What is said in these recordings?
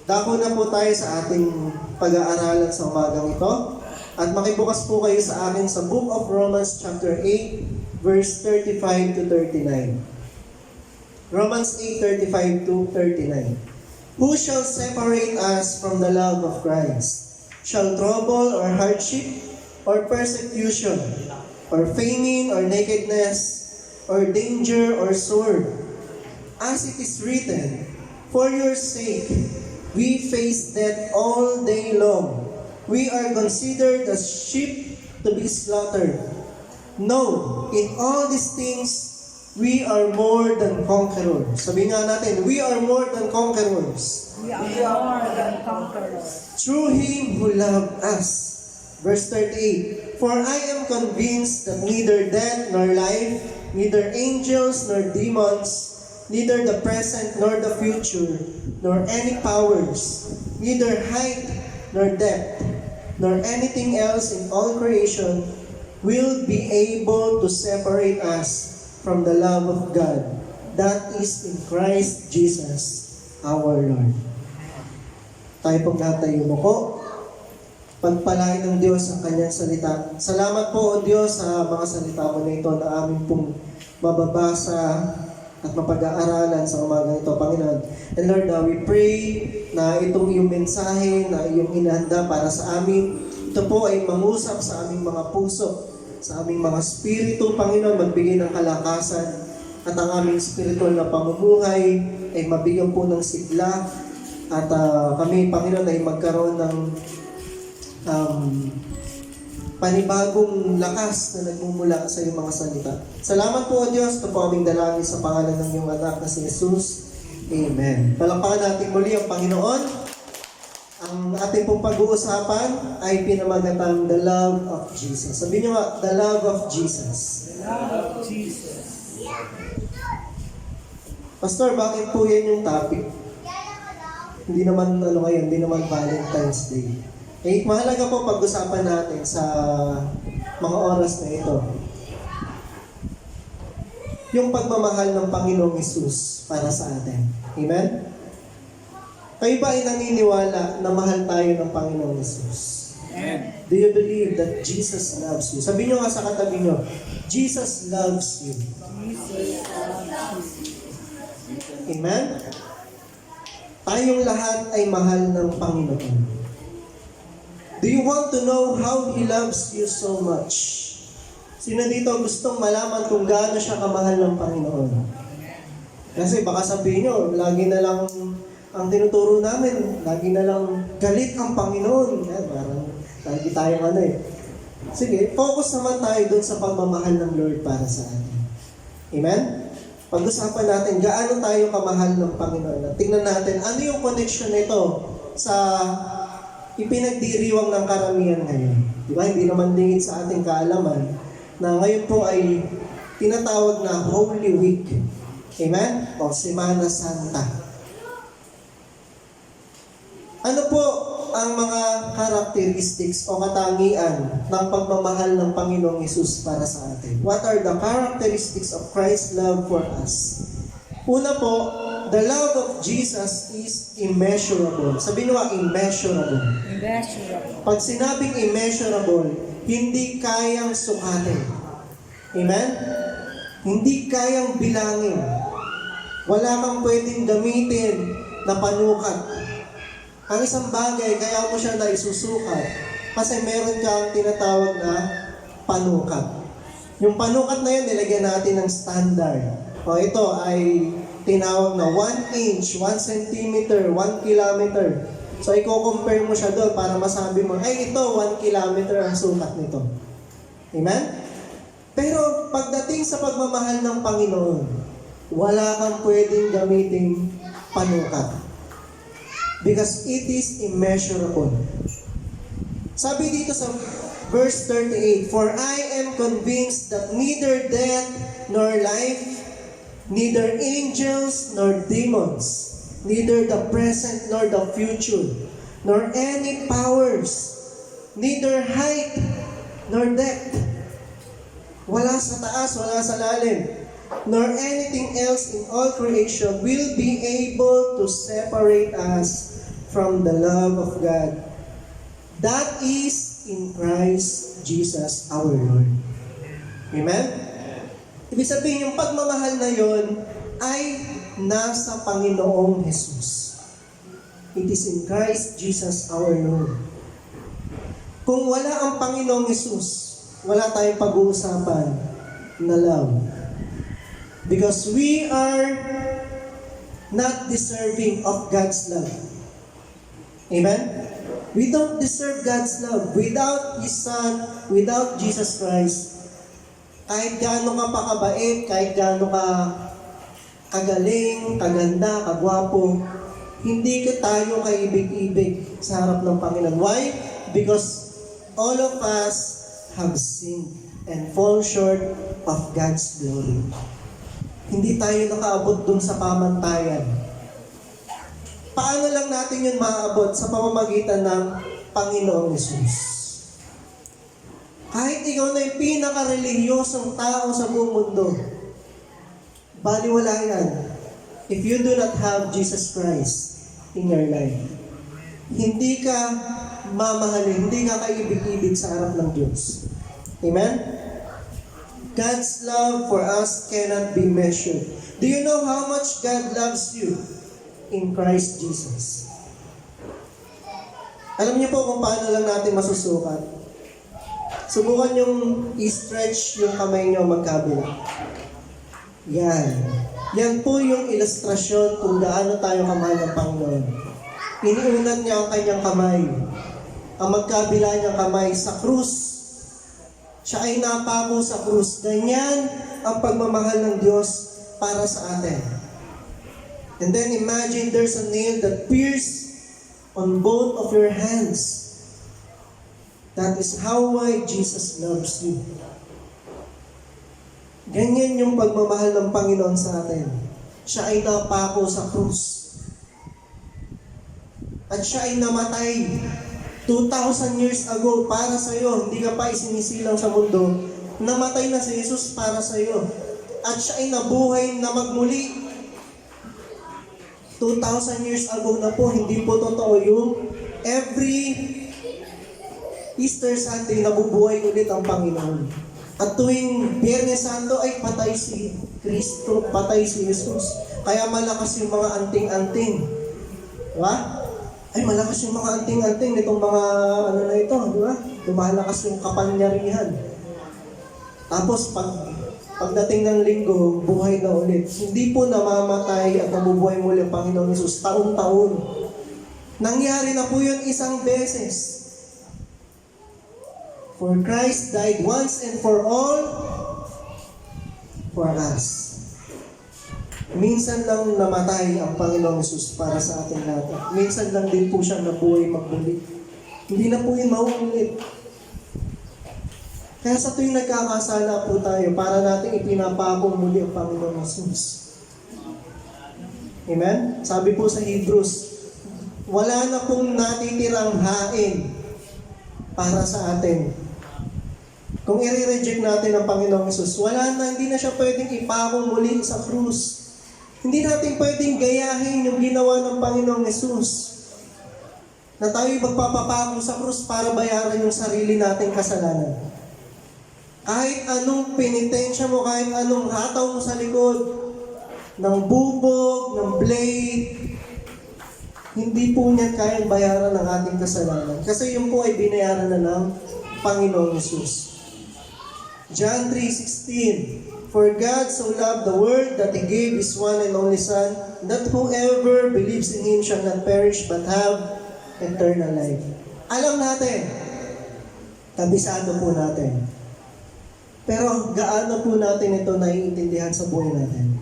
Dako na po tayo sa ating pag-aaralan sa umagang ito. At makibukas po kayo sa akin sa Book of Romans chapter 8, verse 35 to 39. Romans 8:35 to 39. Who shall separate us from the love of Christ? Shall trouble or hardship or persecution or famine or nakedness or danger or sword? As it is written, for your sake we face death all day long. We are considered as sheep to be slaughtered. No, in all these things we are more than conquerors. Sabihin nga natin, we are more than conquerors. We are more than conquerors. Through Him who loved us. Verse 38, for I am convinced that neither death nor life, neither angels nor demons, neither the present nor the future, nor any powers, neither height nor depth, nor anything else in all creation will be able to separate us from the love of God that is in Christ Jesus our Lord. Tayo pong natayo mo ko. Pagpalain ng Diyos ang kanyang salita. Salamat po o Diyos sa mga salita mo na ito na aming pong mababasa at mapag-aaralan sa umaga ito, Panginoon. And Lord, we pray na itong iyong mensahe na iyong inahanda para sa amin, ito po ay mangusap sa aming mga puso, sa aming mga spirito, Panginoon, magbigay ng kalakasan at ang aming spiritual na pamumuhay ay mabigyan po ng sigla at kami, Panginoon, ay magkaroon ng panibagong lakas na nagmumula sa iyong mga salita. Salamat po, O Diyos. Ito po aming dalangin sa pangalan ng iyong anak na si Jesus. Amen. Palakpakan natin muli ang Panginoon. Ang ating pong pag-uusapan ay pinamagatang The Love of Jesus. Sabihin niyo nga, The Love of Jesus. The love of Jesus. Pastor, bakit po yan yung topic? Hindi naman, hindi naman Valentine's Day. Eh, mahalaga po pag-usapan natin sa mga oras na ito. Yung pagmamahal ng Panginoong Hesus para sa atin. Amen? Kayo ba ay naniniwala na mahal tayo ng Panginoong Hesus? Amen. Do you believe that Jesus loves you? Sabihin nyo nga sa katabi nyo, Jesus loves you. Jesus loves you. Amen? Tayong lahat ay mahal ng Panginoon. Do you want to know how He loves you so much? Sino dito gustong malaman kung gaano siya kamahal ng Panginoon? Kasi baka sabihin nyo, lagi na lang ang tinuturo namin, lagi na lang galit ang Panginoon. Parang lagi tayong Sige, focus naman tayo dun sa pagmamahal ng Lord para sa atin. Amen? Pag-usapan natin, gaano tayo kamahal ng Panginoon. Tingnan natin, ano yung connection nito sa ipinagdiriwang ng karamihan ngayon. Di ba? Hindi naman lingid sa ating kaalaman na ngayon po ay tinatawag na Holy Week. Amen? O Semana Santa. Ano po ang mga characteristics o katangian ng pagmamahal ng Panginoong Hesus para sa atin? What are the characteristics of Christ's love for us? Una po, the love of Jesus is immeasurable. Sabihin nyo immeasurable. Immeasurable. Pag sinabing immeasurable, hindi kayang sukatin. Amen? Hindi kayang bilangin. Wala kang pwedeng gamitin na panukat. Ang isang bagay, kaya mo siya na isusukat kasi meron kang tinatawag na panukat. Yung panukat na yun, nilagyan natin ng standard. O ito ay tinawag na 1 inch, 1 centimeter, 1 kilometer. So, i-compare mo siya doon para masabi mo, ay ito, 1 kilometer ang sukat nito. Amen? Pero pagdating sa pagmamahal ng Panginoon, wala kang pwedeng gamiting panukat. Because it is immeasurable. Sabi dito sa verse 38, for I am convinced that neither death nor life, neither angels nor demons, neither the present nor the future, nor any powers, neither height nor depth, wala sa taas, wala sa lalim, nor anything else in all creation will be able to separate us from the love of God. That is in Christ Jesus our Lord. Amen? Ibig sabihin, yung pagmamahal na yon ay nasa Panginoong Jesus. It is in Christ Jesus our Lord. Kung wala ang Panginoong Jesus, wala tayong pag-uusapan na love. Because we are not deserving of God's love. Amen? We don't deserve God's love. Without His Son, without Jesus Christ, kahit gaano ka pa kabait, kahit gaano ka kagaling, kaganda, kagwapo, hindi ka tayo kaibig-ibig sa harap ng Panginoon. Why? Because all of us have sinned and fall short of God's glory. Hindi tayo nakaabot dun sa pamantayan. Paano lang natin yun maaabot? Sa pamamagitan ng Panginoong Yesus. Kahit ikaw na yung pinaka-relihiyosong tao sa buong mundo, baliwala yan if you do not have Jesus Christ in your life. Hindi ka mamahalin, hindi ka kaibig-ibig sa harap ng Diyos. Amen? God's love for us cannot be measured. Do you know how much God loves you in Christ Jesus? Alam niyo po kung paano lang natin masusukat. Subukan yung i-stretch yung kamay niyo magkabila. Yan. Yan po yung ilustrasyon kung gaano tayo kamahal ng Panginoon. Iniunat niya ang kanyang kamay. Ang magkabila niyang kamay sa krus. Siya ay napako sa krus. Ganyan ang pagmamahal ng Diyos para sa atin. And then imagine there's a nail that pierces on both of your hands. That is how wide Jesus loves you. Ganyan yung pagmamahal ng Panginoon sa atin. Siya ay napako sa krus. At siya ay namatay 2,000 years ago para sa iyo. Hindi ka pa isinisilang sa mundo. Namatay na si Jesus para sa iyo. At siya ay nabuhay na magmuli. 2,000 years ago na po, hindi po totoo yung every Easter Sunday nabubuhay ulit ang Panginoon. At tuwing Biyernes Santo ay patay si Kristo, patay si Jesus. Kaya malakas yung mga anting-anting. Diba? Ay, malakas yung mga anting-anting nitong mga ano na ito, di ba? Lumalakas yung kapangyarihan. Tapos, pagdating ng linggo, buhay na ulit. Hindi po namamatay at nabubuhay muli ang Panginoon Jesus taon-taon. Nangyari na po yun isang beses. For Christ died once and for all for us. Minsan lang namatay ang Panginoong Jesus para sa ating lahat. Minsan lang din po siya nabuhay magmuli. Hindi na po yun mauulit. Kaya sa tuwing nagkakasala po tayo, para natin ipinapako muli ang Panginoong Jesus. Amen? Sabi po sa Hebrews, wala na pong natitirang hain para sa atin. Kung i-reject natin ang Panginoong Jesus, wala na, hindi na siya pwedeng ipako muli sa krus. Hindi natin pwedeng gayahin yung ginawa ng Panginoong Jesus. Na tayo'y magpapapako sa krus para bayaran yung sarili nating kasalanan. Kahit anong penitensya mo, kahit anong hataw mo sa likod, ng bubog, ng blade, hindi po niyan kayang bayaran ng ating kasalanan. Kasi yun po ay binayaran na ng Panginoong Jesus. John 3:16, For God so loved the world that He gave His one and only Son, that whoever believes in Him shall not perish but have eternal life. Alam natin, kabisado po natin. Pero gaano po natin ito naiintindihan sa buhay natin?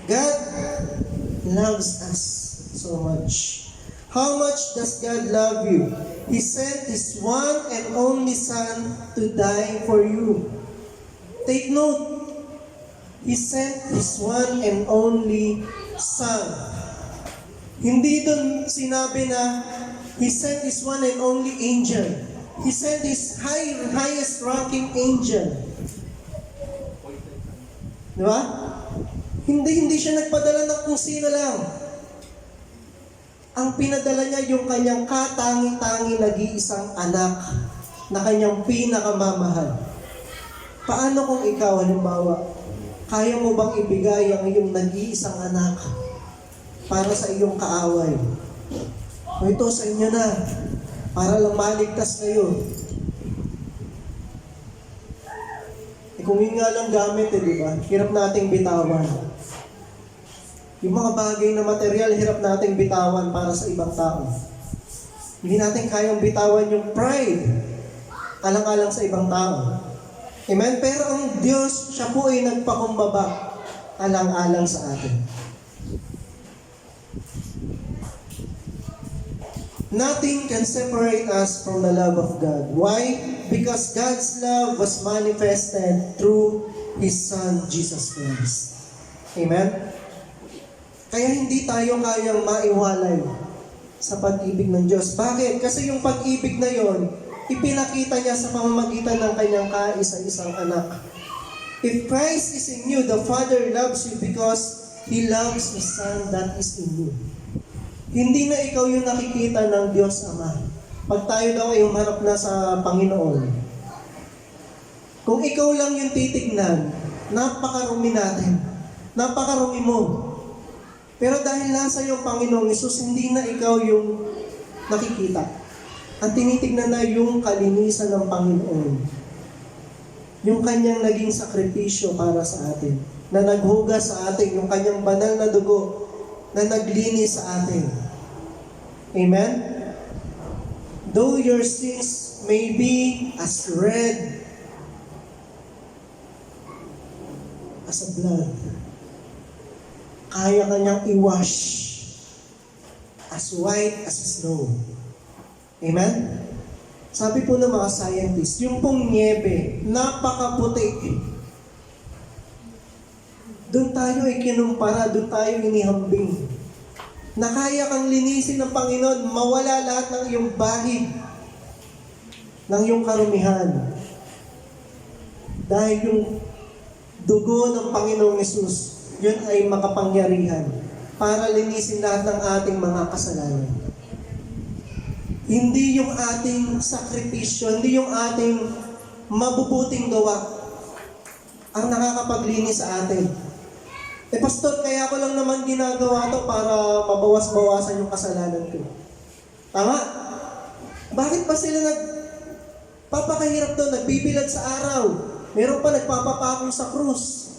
God loves us so much. How much does God love you? He sent His one and only Son to die for you. Take note, He sent His one and only Son. Hindi dun sinabi na He sent His one and only angel. He sent His highest ranking angel. Di ba? Hindi siya nagpadala ng kung sino lang. Ang pinadala niya yung kanyang katangi-tangi nag-iisang anak na kanyang pinakamamahal. Paano kung ikaw, halimbawa, kaya mo bang ibigay ang iyong nag-iisang anak para sa iyong kaaway? O ito sa inyo na, para lang maligtas kayo. Kung yun nga lang gamit, di ba? Hirap nating bitawan. Yung mga bagay na material, hirap nating bitawan para sa ibang tao. Hindi natin kayang bitawan yung pride, alang-alang sa ibang tao. Amen? Pero ang Diyos, siya po ay nagpakumbaba, alang-alang sa atin. Nothing can separate us from the love of God. Why? Because God's love was manifested through His Son, Jesus Christ. Amen? Kaya hindi tayo kayang maiwalay sa pag-ibig ng Diyos. Bakit? Kasi yung pag-ibig na yon, ipinakita niya sa pamamagitan ng kanyang kaisa-isang anak. If Christ is in you, the Father loves you because He loves His Son that is in you. Hindi na ikaw yung nakikita ng Diyos Ama. Pag tayo daw ay humarap na sa Panginoon, kung ikaw lang yung titignan, napakarumi natin. Napakarumi mo. Pero dahil nasa iyo Panginoong Hesus, hindi na ikaw yung nakikita. Ang tinitignan na yung kalinisan ng Panginoon. Yung kanyang naging sakripisyo para sa atin. Na naghugas sa atin. Yung kanyang banal na dugo na naglinis sa atin. Amen? Though your sins may be as red as a blood, kaya kanyang i-wash as white as snow. Amen? Sabi po ng mga scientists, yung pong niebe, napakaputi. Doon tayo ay kinumpara, doon tayo inihambing. Na kaya kang linisin ng Panginoon, mawala lahat ng iyong bahid, ng iyong karumihan. Dahil yung dugo ng Panginoong Hesus, yun ay makapangyarihan para linisin lahat ng ating mga kasalanan. Hindi yung ating sakripisyo, hindi yung ating mabubuting gawa ang nakakapaglinis sa atin. Pastor, kaya ko lang naman ginagawa to para mabawas-bawasan yung kasalanan ko. Tama? Bakit pa sila nagpapakahirap doon, nagbibilad sa araw? Meron pa nagpapapako sa krus.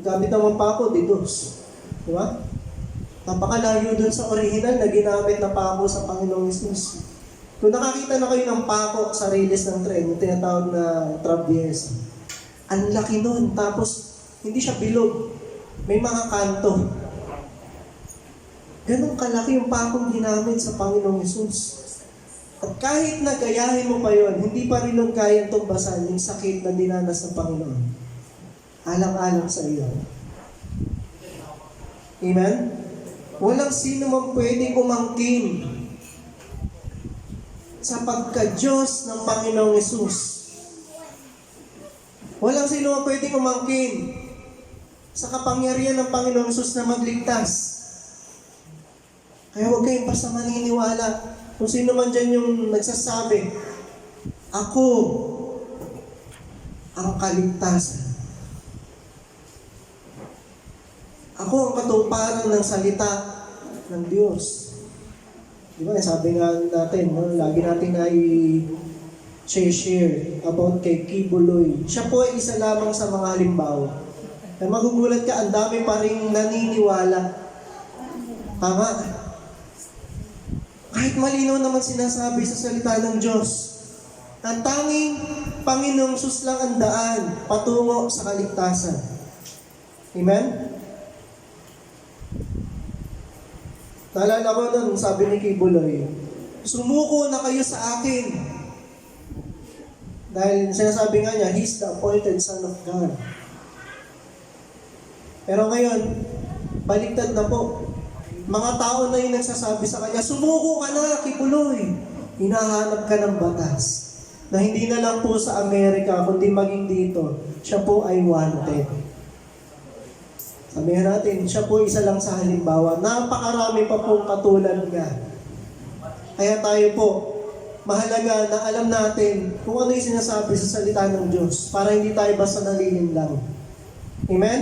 Gamit naman pako, didos. Diba? Napakalayo dun sa original na ginamit na pako sa Panginoong Hesus. Kung nakakita na kayo ng pako sa release ng tren, yung tinatawag na traverse, ang laki nun. Tapos, hindi siya bilog. May mga kanto. Ganun kalaki yung pakong ginamit sa Panginoong Hesus. At kahit na gayahin mo pa yon, hindi pa rin nun kayang tumbasan yung sakit na dinanas ng Panginoon. Alang-alang sa iyo. Amen? Walang sino man pwedeng umangkin sa pagka-Diyos ng Panginoong Hesus. Walang sino man pwedeng umangkin sa kapangyarihan ng Panginoong Hesus na magligtas. Kaya huwag kayong basta maniniwala. Kung sino man dyan yung nagsasabi, ako ang kaligtasan. Ako ang katuparan ng salita ng Diyos. Di ba? Sabi nga natin, no? Lagi natin na i-share about kay Kibuloy. Siya po ay isa lamang sa mga halimbawa. Kaya magugulat ka, ang dami pa rin naniniwala. Tama. Kahit malinaw naman sinasabi sa salita ng Diyos, ang tanging Panginoong Hesus lang ang daan patungo sa kaligtasan. Amen? Naalala ko nun, sabi ni Kibuloy, sumuko na kayo sa akin. Dahil sinasabi nga niya, He's the appointed Son of God. Pero ngayon, baliktad na po. Mga tao na yung nagsasabi sa kanya, sumuko ka na, Kibuloy. Hinahanap ka ng batas. Na hindi na lang po sa Amerika, kundi maging dito, siya po ay wanted. Sabihin natin, siya po isa lang sa halimbawa. Napakarami pa pong katulad niya. Kaya tayo po, mahalaga na alam natin kung ano yung sinasabi sa salita ng Diyos para hindi tayo basta nalilin lang. Amen?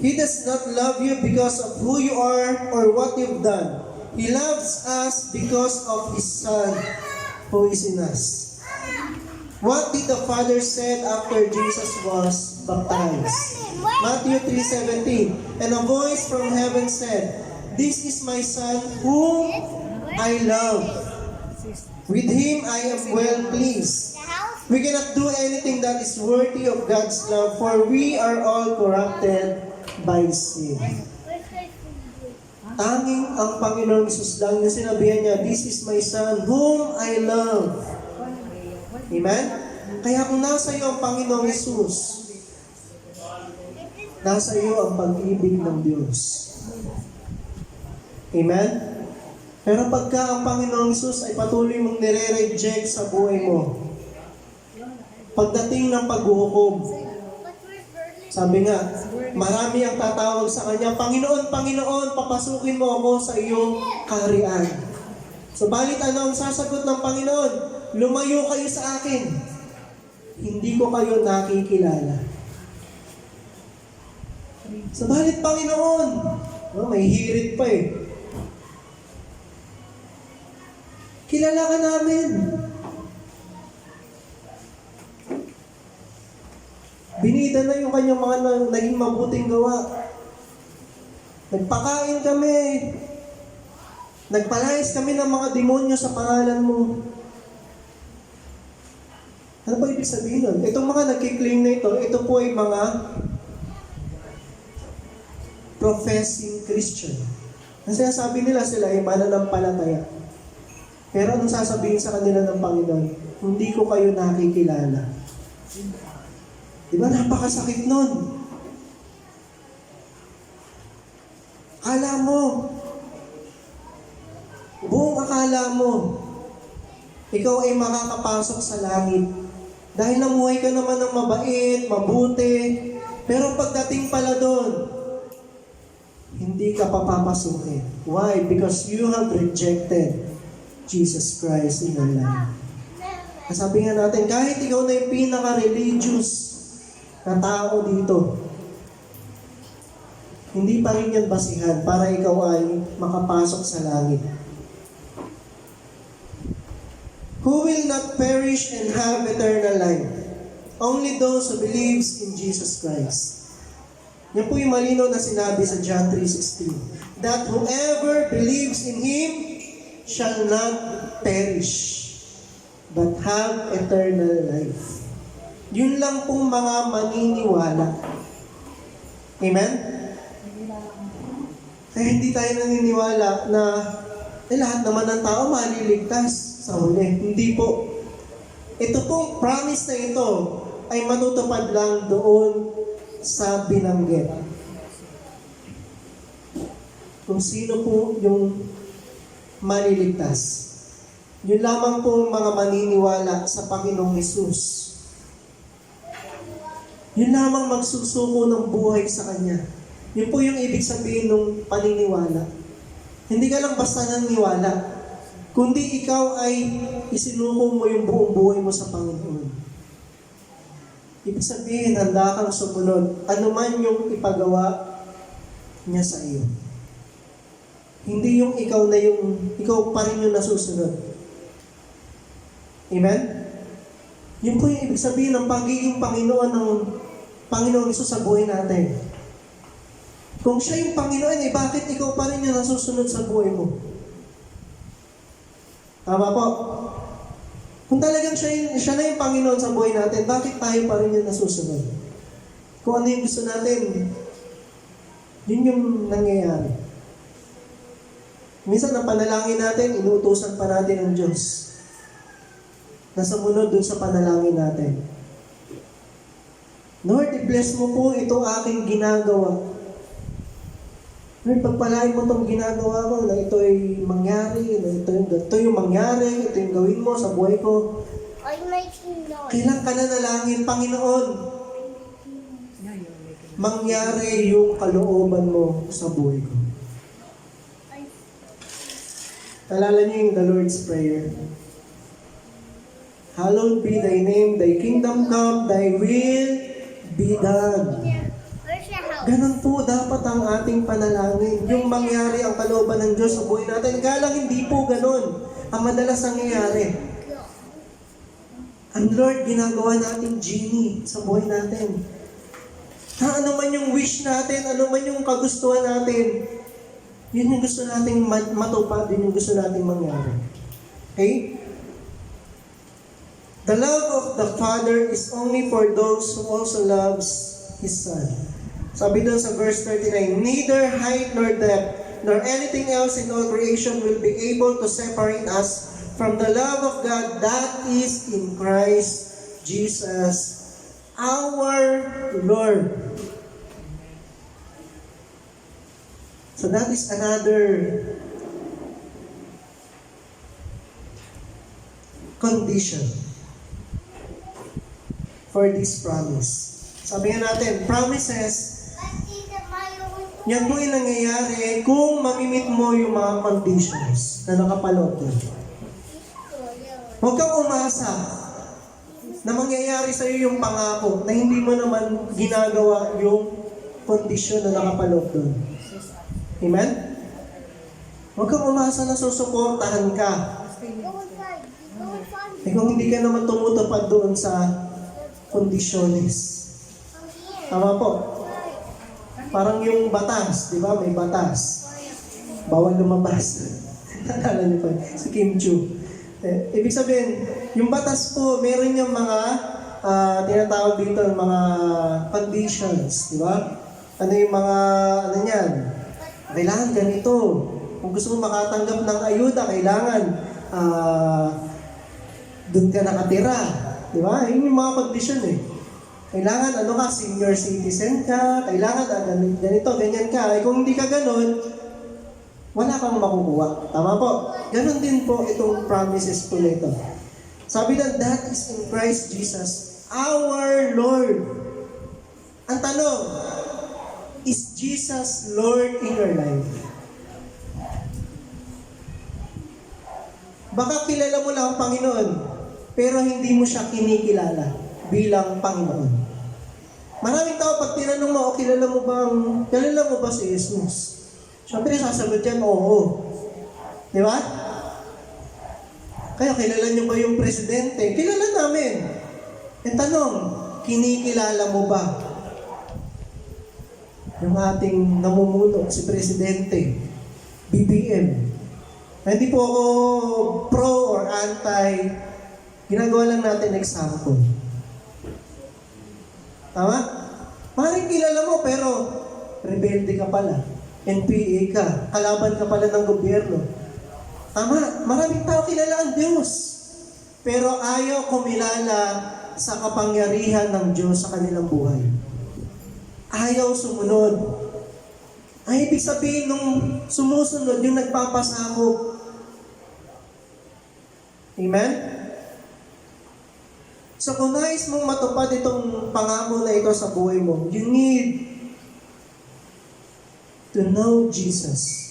He does not love you because of who you are or what you've done. He loves us because of His Son who is in us. What did the Father said after Jesus was baptized? Matthew 3:17. And a voice from heaven said, "This is my Son whom I love. With Him I am well pleased." We cannot do anything that is worthy of God's love, for we are all corrupted by sin. Tanging ang Panginoon Jesus lang yung sinabihan niya, "This is my Son whom I love." Amen? Kaya kung nasa iyo ang Panginoong Jesus, nasa iyo ang pag-ibig ng Diyos. Amen? Pero pagka ang Panginoong Jesus ay patuloy mong nire-reject sa buhay mo, pagdating ng paghuhukom, sabi nga, marami ang tatawag sa Kanya, "Panginoon, Panginoon, papasukin mo ako sa iyong kaharian." Subalit ano ang sasagot ng Panginoon? "Lumayo kayo sa akin. Hindi ko kayo nakikilala." Subalit Panginoon, may hirit pa eh. Kilala ka namin. Binida na yung kanyang mga naging mabuting gawa. Nagpakain kami. Nagpalayas kami ng mga demonyo sa pangalan mo. Ano ba ibig sabihin nun? Itong mga nagkiklaim na ito po ay mga professing Christian. Ang sinasabi nila sila ay mananampalataya. Pero anong sasabihin sa kanila ng Panginoon? Hindi ko kayo nakikilala. Diba? Napakasakit nun. Akala mo, buong akala mo, ikaw ay makakapasok sa langit. Dahil namuhay ka naman ng mabait, mabuti, pero pagdating pala doon, hindi ka papapasukin. Why? Because you have rejected Jesus Christ in your life. Sabi nga natin, kahit ikaw na yung pinaka-religious na tao dito, hindi pa rin yan basihan para ikaw ay makapasok sa langit. Who will not perish and have eternal life? Only those who believes in Jesus Christ. Yan po yung malinaw na sinabi sa John 3:16. That whoever believes in Him shall not perish, but have eternal life. Yun lang pong mga maniniwala. Amen? Kaya hindi tayo naniniwala na lahat naman ng tao maliligtas sa huli. Hindi po. Ito pong promise na ito ay matutupad lang doon sa binanggit. Kung sino po yung maliligtas. Yun lamang po mga maniniwala sa Panginoong Hesus. Yun lamang magsusuko ng buhay sa Kanya. Yun po yung ibig sabihin ng paniniwala. Hindi ka lang basta naniniwala, kundi ikaw ay isinuko mo yung buong buhay mo sa Panginoon. Ibig sabihin, handa kang sumunod, anuman yung ipagawa niya sa iyo. Hindi yung ikaw pa rin yung nasusunod. Amen? Yun po yung ibig sabihin ng pagiging Panginoon ng Panginoong Hesus sa buhay natin. Kung siya yung Panginoon, bakit ikaw pa rin yung nasusunod sa buhay mo? Tama po? Kung talagang siya na yung Panginoon sa buhay natin, bakit tayo pa rin yung nasusunod? Kung ano yung gusto natin, yun yung nangyayari. Minsan, ang panalangin natin, inuutosan pa natin ng Diyos. Nasa munod dun sa panalangin natin. Lord, i-bless mo po itong aking ginagawa. Lord, pagpalain mo itong ginagawa ko, na ito ay mangyari, na ito yung mangyari, ito yung gawin mo sa buhay ko. Kailan ka na nalangin, Panginoon? mangyari yung kalooban mo sa buhay ko. Alala niyo yung the Lord's Prayer. Hallowed be thy name, thy kingdom come, thy will be done. Ganun po dapat ang ating panalangin. Yung mangyari ang kalooban ng Diyos sa buhay natin. Galang hindi po ganun ang madalas nangyayari. Ang Lord, ginagawa natin genie sa buhay natin. Ano man yung wish natin, ano man yung kagustuhan natin, yun yung gusto nating matupad, yun yung gusto nating mangyari. Okay? The love of the Father is only for those who also loves His Son. Sabi doon sa verse 39, neither height nor depth, nor anything else in all creation will be able to separate us from the love of God that is in Christ Jesus, our Lord. So that is another condition for this promise. Sabi nga natin, promises, yan po yung nangyayari kung mamimit mo yung mga conditions na nakapaloob doon. Huwag kang umasa na mangyayari sa iyo yung pangako na hindi mo naman ginagawa yung kondisyon na nakapaloob doon. Amen? Huwag kang umasa na susuportahan ka. Eh kung hindi ka naman tumutupad doon sa kondisyones. Tama po. Parang yung batas, di ba? May batas. Bawal lumabas. Nalala niyo pa, si Kim Chu. Ibig sabihin, yung batas po, meron yung mga tinatawag dito, mga conditions, di ba? Ano yung mga, ano yan? Kailangan ganito. Kung gusto mo makatanggap ng ayuda, kailangan doon ka nakatira. Di ba? Yun yung mga condition eh. Kailangan, ano ka, senior citizen ka, kailangan, ganito, ganyan ka. Eh, kung hindi ka ganun, wala kang makukuha. Tama po? Ganon din po itong promises po nito. Sabi na, that is in Christ Jesus, our Lord. Ang tanong, is Jesus Lord in your life? Baka kilala mo lang ang Panginoon, pero hindi mo siya kinikilala bilang Panginoon. Maraming tao, pag tinanong mo, kilala mo ba si Jesus? Siyempre, sasagot yan, oo. Di ba? Kaya, kilala niyo ba yung presidente? Kilala namin. E tanong, kinikilala mo ba yung ating namumuno, si Presidente, BBM? Hindi po ako pro or anti. Ginagawa lang natin example. Tama? Maring kilala mo, pero rebelde ka pala. NPA ka. Kalaban ka pala ng gobyerno. Tama? Maraming tao kilala ang Diyos. Pero ayaw kumilala sa kapangyarihan ng Diyos sa kanilang buhay. Ayaw sumunod. Ay, ibig sabihin, nung sumusunod, yung nagpapasakop. Amen? So kung nais mong matupad itong pangako na ito sa buhay mo, you need to know Jesus.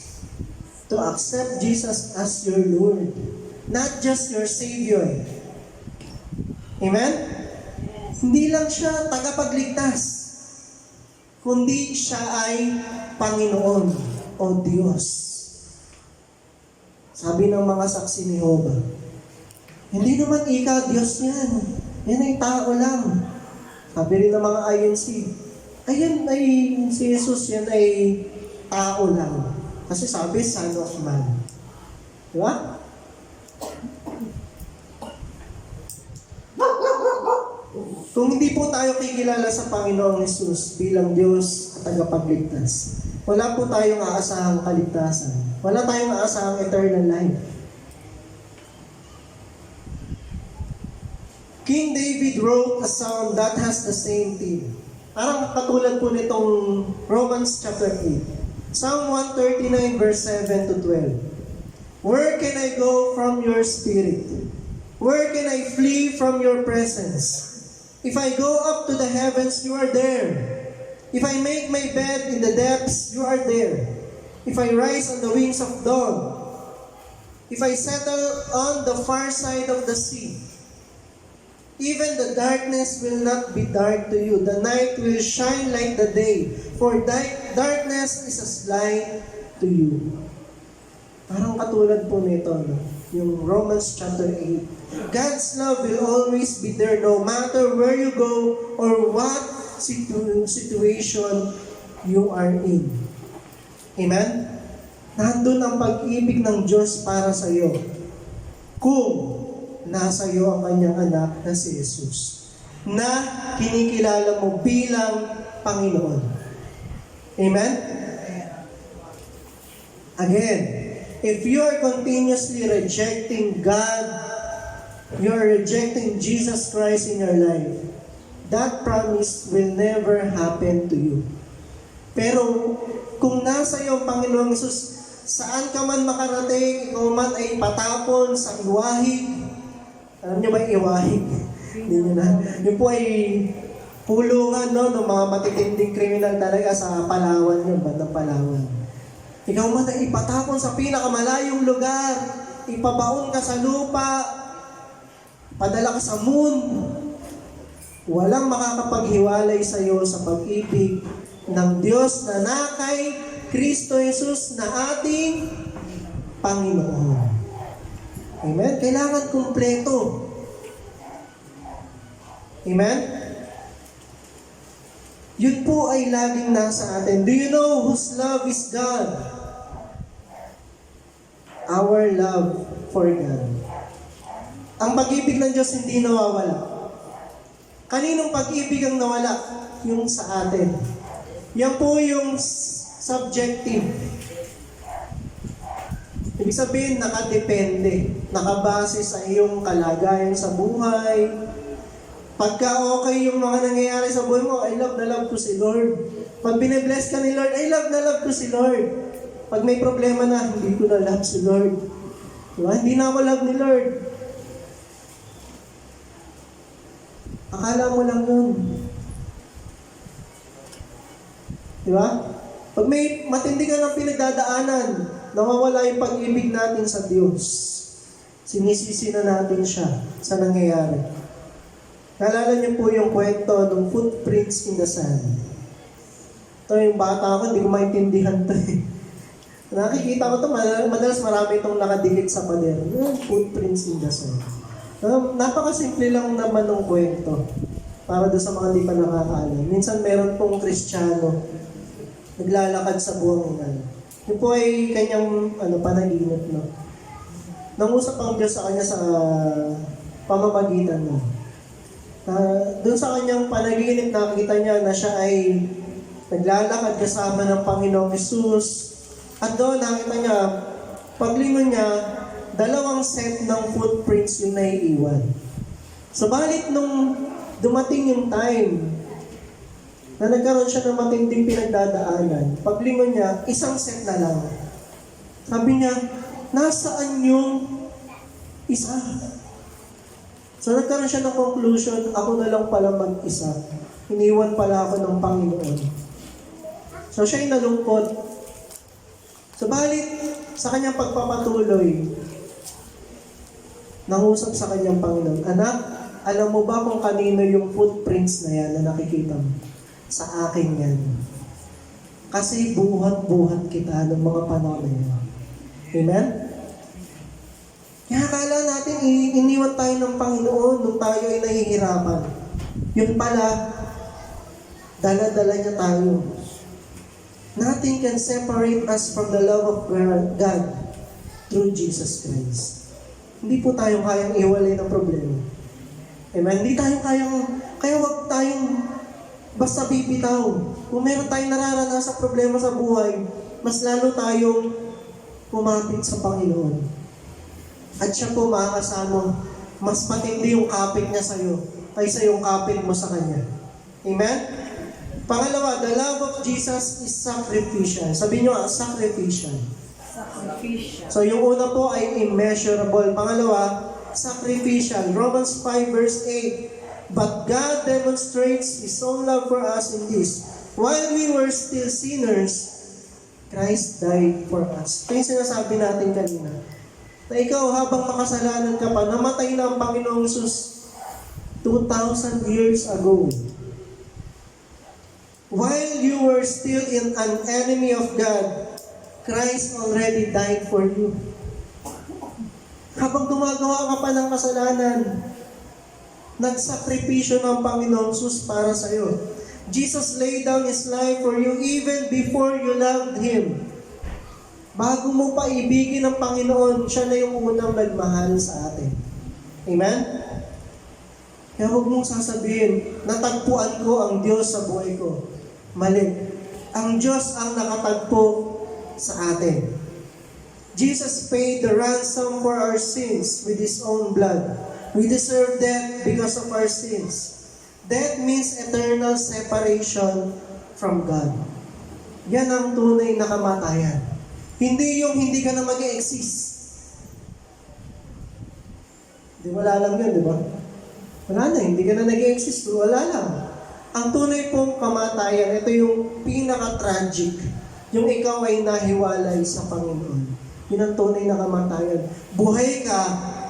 To accept Jesus as your Lord. Not just your Savior. Amen? Hindi lang siya tagapagligtas, kundi siya ay Panginoon o Diyos. Sabi ng mga saksi ni Jehovah, hindi naman ikaw, Diyos yan. Yan ay tao lang. Sabi rin ng mga INC, ayan ay si Jesus, yan ay tao lang. Kasi sabi, Son of Man. Di ba? Kung hindi po tayo kikilala sa Panginoong Jesus bilang Diyos at tagapagligtas, wala po tayong aasahang kaligtasan. Wala tayong aasahang eternal life. King David wrote a psalm that has the same theme. Parang katulad po nitong Romans chapter 8. Psalm 139 verse 7 to 12. Where can I go from your spirit? Where can I flee from your presence? If I go up to the heavens, you are there. If I make my bed in the depths, you are there. If I rise on the wings of dawn, if I settle on the far side of the sea, even the darkness will not be dark to you. The night will shine like the day, for darkness is as light to you. Parang katulad po nito, no? Yung Romans chapter 8. God's love will always be there no matter where you go or what situation you are in. Amen? Nandun ang pag-ibig ng Diyos para sa iyo. Kung nasa iyo ang kanyang anak na si Jesus, na kinikilala mo bilang Panginoon. Amen? Again, if you are continuously rejecting God, you are rejecting Jesus Christ in your life, that promise will never happen to you. Pero kung nasa iyo ang Panginoong Jesus, saan ka man makarating, ikaw man ay patapon sa iwahig. Alam niyo ba yung iwahig? Hindi niyo na. Yun po ay pulungan, no, ng mga matitinding kriminal talaga sa Palawan, yung bandang Palawan. Ikaw man ay ipatapon sa pinakamalayong lugar, ipabaon ka sa lupa, padala ka sa moon. Walang makakapaghiwalay sa iyo sa pag-ibig ng Diyos na nakay Kristo Jesus na ating Panginoon. Amen? Kailangan kumpleto. Amen? Yun po ay laging nasa atin. Do you know whose love is God? Our love for God. Ang pag-ibig ng Diyos hindi nawawala. Kaninong pag-ibig ang nawala? Yung sa atin. Yan po yung subjective. Ibig sabihin, nakadepende. Nakabase sa iyong kalagayan sa buhay. Pagka okay yung mga nangyayari sa buhay mo, I love na love ko si Lord. Pag binibless ka ni Lord, I love na love ko si Lord. Pag may problema na, hindi ko na love si Lord. Diba? Hindi na ako love ni Lord. Akala mo lang yun. Diba? Pag may matindi ka ng pinagdadaanan, nawawala yung pag-ibig natin sa Diyos. Sinisisi na natin siya sa nangyayari. Naalala niyo po yung kwento ng footprints in the sand. Ito yung bata ako, hindi ko maintindihan ito eh. Nakikita ko ito, madalas marami itong nakadikit sa pader. Footprints in the sand. Napakasimple lang naman ng kwento. Para doon sa mga hindi pa nakakaalam. Minsan meron pong Kristiyano naglalakad sa buwangan. Yun po ay kanyang panaginip, no? Nangusap ang Diyos sa kanya sa pamamagitan, no? Doon sa kanyang panaginip, nakita niya na siya ay naglalakad kasama ng Panginoong Hesus. At doon nakita niya, paglingon niya, 2 set ng footprints yung naiiwan. Subalit nung dumating yung time na nagkaroon siya ng matinding pinagdadaanan, paglingon niya, 1 set na lang. Sabi niya, nasaan yung isa? So nagkaroon siya ng conclusion, ako na lang pala mag-isa. Iniwan pala ako ng Panginoon. So siya'y nalungkot. Subalit, sa kanyang pagpapatuloy, nangusap sa kanyang Panginoon, Anak, alam mo ba kung kanino yung footprints na yan na nakikita mo? Sa akin yan. Kasi buhat-buhat kita ng mga panahon na yan. Amen? Kaya akala natin, iniwan tayo ng Panginoon nung tayo ay nahihirapan. Yun pala, dala-dala niya tayo. Nothing can separate us from the love of God through Jesus Christ. Hindi po tayo kayang iwalay ng problema. Amen? Hindi tayo kaya wag tayong basta bibitaw. Kung meron tayong nararanasan sa problema sa buhay, mas lalo tayong pumapit sa Panginoon. At siya po makakasama, mas matindi yung kapit niya sa'yo kaysa yung kapit mo sa Kanya. Amen? Pangalawa, the love of Jesus is sacrificial. Sabihin nyo, sacrificial. Sacrificial. So yung una po ay immeasurable. Pangalawa, sacrificial. Romans 5 verse 8. But God demonstrates His own love for us in this. while we were still sinners, Christ died for us. Ito yung sinasabi natin kanina. Na ikaw, habang makasalanan ka pa, namatay na ang Panginoong Hesus 2,000 years ago. While you were still an enemy of God, Christ already died for you. Habang gumagawa ka pa ng kasalanan, nagsakripisyo ng Panginoong Hesus para sa iyo. Jesus laid down His life for you even before you loved Him. Bago mo pa ibigin ng Panginoon, siya na yung unang nagmahal sa atin. Amen? Kaya huwag mong sasabihin, natagpuan ko ang Diyos sa buhay ko. Mali. Ang Diyos ang nakatagpo sa atin. Jesus paid the ransom for our sins with His own blood. We deserve death because of our sins. Death means eternal separation from God. Yan ang tunay na kamatayan. Hindi yung hindi ka na mag-e-exist. Wala lang yun, di ba? Wala na, hindi ka na nag-e-exist. Wala lang. Ang tunay pong kamatayan, ito yung pinaka-tragic. Yung ikaw ay nahiwalay sa Panginoon. Yun ang tunay na kamatayan. Buhay ka,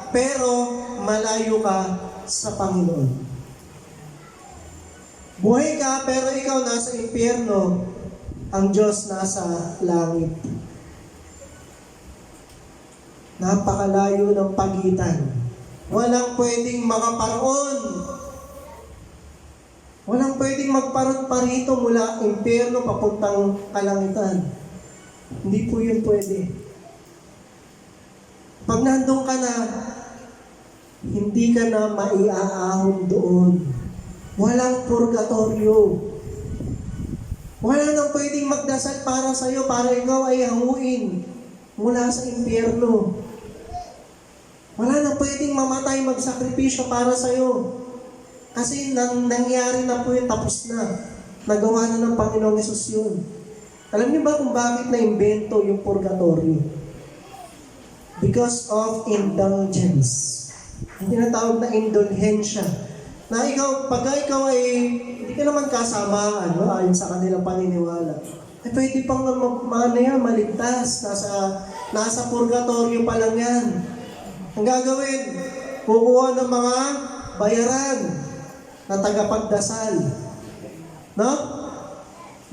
pero malayo ka sa Panginoon. Buhay ka, pero ikaw nasa impyerno, ang Diyos nasa langit. Napakalayo ng pagitan. Walang pwedeng makaparoon. Walang pwedeng magparoon pa rito mula impyerno papuntang kalangitan. Hindi po yun pwede. Pag nandun ka na, hindi ka na maiaahon doon. Walang purgatorio. Wala nang pwedeng magdasal para sa'yo para ikaw ay hanguin mula sa impyerno. Wala nang pwedeng mamatay, magsakripisyo para sa'yo. Kasi nangyari na po yun, tapos na. Nagawa na ng Panginoong Hesus yun. Alam niyo ba kung bakit na-invento yung purgatorio? Because of indulgence. Yung tinatawag na indulhensya. Na ikaw, pagka ikaw ay hindi ka naman kasama, ayon sa kanilang paniniwala, ay pwede pang maligtas. Nasa purgatorio pa lang yan. Ang gagawin, kukuha ng mga bayaran na tagapagdasal. No?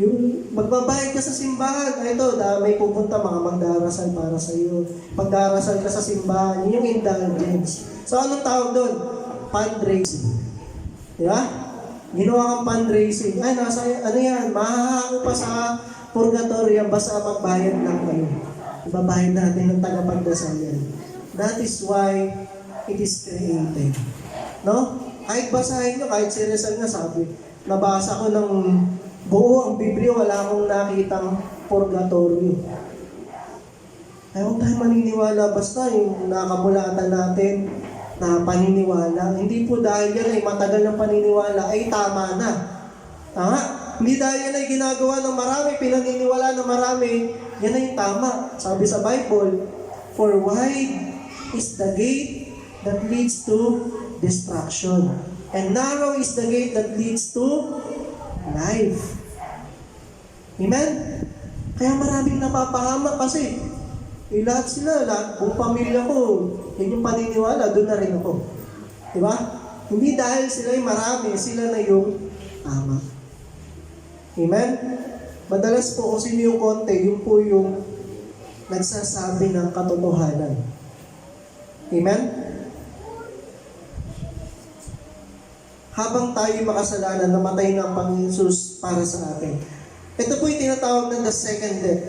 Yung magbabayad ka sa simbahan, ito, may pupunta mga magdarasal para sa iyo. Pagdarasal ka sa simbahan, yun yung indulgence. So, anong tawag doon? Fundraising. Diba? Ginawa kang fundraising. Ay, yan, mahahango pa sa purgatorio, basta magbayad lang kayo. Ibabayad natin ng tagapagdasal yan. That is why it is created. No? Kahit basahin nyo, kahit si Rizal nga sabi, nabasa ko ng buo ang Biblia, wala akong nakitang purgatorio. Ay, huwag tayo maniniwala basta yung nakamulatan natin na paniniwala. Hindi po dahil yan ay matagal ng paniniwala, ay tama na. Tama? Hindi dahil yan ay ginagawa ng marami, pinaniniwala ng marami, yan ay tama. Sabi sa Bible, for wide is the gate that leads to destruction. And narrow is the gate that leads to life. Amen? Kaya maraming napapahamak kasi lahat buong pamilya ko, yan yung paniniwala, doon na rin ako. Diba? Hindi dahil sila yung marami, sila na yung tama. Amen? Madalas po kung sino yung konti, yun po yung nagsasabi ng katotohanan. Amen? Habang tayo makasalanan, namatay na ang Panginoon Hesus para sa atin. Ito po yung tinatawag ng the second death.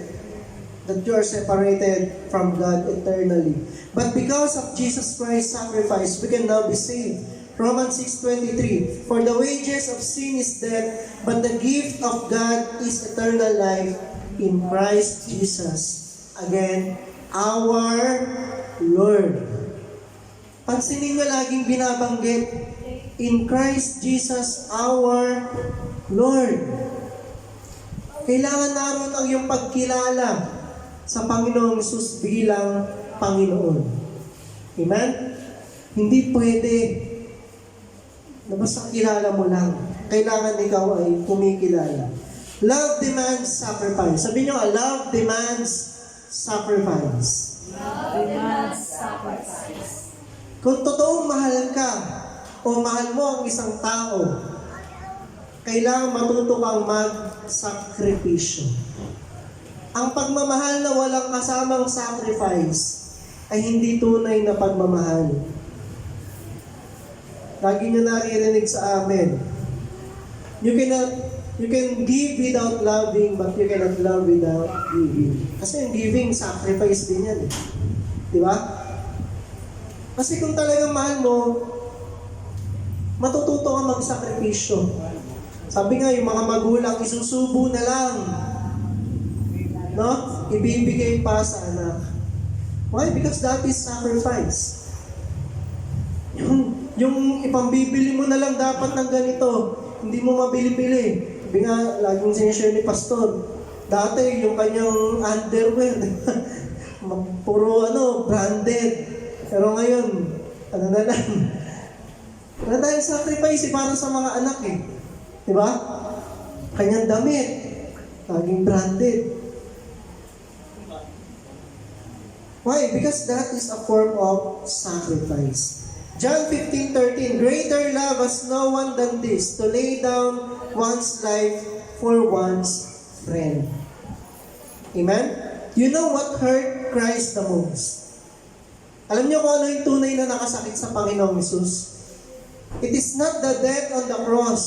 That you are separated from God eternally. But because of Jesus Christ's sacrifice, we can now be saved. Romans 6:23, for the wages of sin is death, but the gift of God is eternal life in Christ Jesus. Again, our Lord. Pansinin nyo laging binabanggit, in Christ Jesus our Lord. Kailangan naroon ang iyong pagkilala sa Panginoong Hesus bilang Panginoon. Amen? Hindi pwede na basta kilala mo lang. Kailangan ikaw ay kumikilala. Love demands sacrifice. Sabi nyo, love demands sacrifice. Demands sacrifice. Kung totoong mahal ka o mahal mo ang isang tao, kailangan matuto kang mag-sakripisyo. Ang pagmamahal na walang kasamang sacrifice ay hindi tunay na pagmamahal. Lagi nyo naririnig sa amin. You can give without loving, but you cannot love without giving. Kasi yung giving, sacrifice din yan. Di ba? Kasi kung talagang mahal mo, matututo ka magsakripisyo. Sabi nga, yung mga magulang, isusubo na lang. No? Ibibigay pa sa anak. Why? Because that is sacrifice. Yung ipambibili mo na lang dapat ng ganito, hindi mo mabili-bili. Sabi nga, laging sinishare ni Pastor, dati yung kanyang underwear, puro branded. Pero ngayon, ano na lang. Ano dahil sacrifice para sa mga anak Diba? Kanyang damit, laging branded. Why? Because that is a form of sacrifice. John 15:13, greater love has no one than this, to lay down one's life for one's friend. Amen? You know what hurt Christ the most? Alam niyo kung ano yung tunay na nakasakit sa Panginoong Hesus? It is not the death on the cross,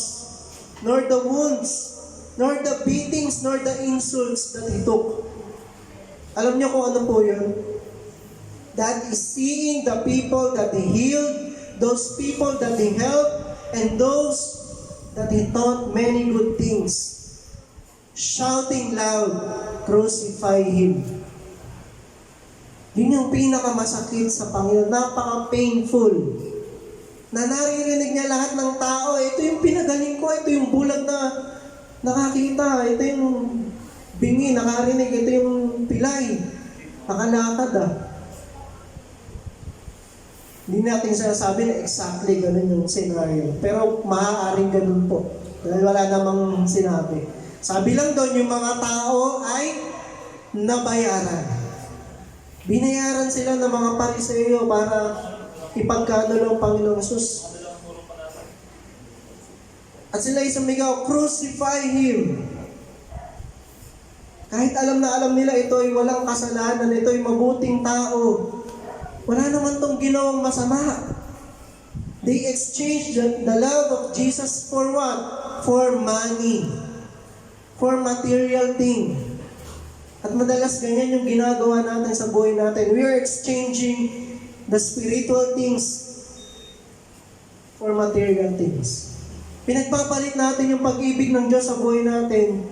nor the wounds, nor the beatings, nor the insults that He took. Alam niyo kung ano po yun? That is seeing the people that He healed, those people that He helped, and those that He taught many good things. Shouting loud, crucify Him. Yun yung pinakamasakit sa Panginoon. Napaka-painful. Na naririnig niya lahat ng tao, ito yung pinagaling ko, ito yung bulag na nakakita, ito yung bingi, nakarinig, ito yung pilay, nakalakad Hindi natin sinasabi na exactly ganun yung scenario. Pero maaaring ganun po. Dahil wala namang sinabi. Sabi lang doon, yung mga tao ay nabayaran. Binayaran sila ng mga Pariseo para ipagkanulo ang Panginoong Hesus. At sila ay sumigaw, crucify Him. Kahit alam na alam nila ito ay walang kasalanan, ito ay mabuting tao. Wala naman tong ginawang masama. They exchanged the love of Jesus for what? For money. For material thing. At madalas ganyan yung ginagawa natin sa buhay natin. We are exchanging the spiritual things for material things. Pinagpapalit natin yung pag-ibig ng Diyos sa buhay natin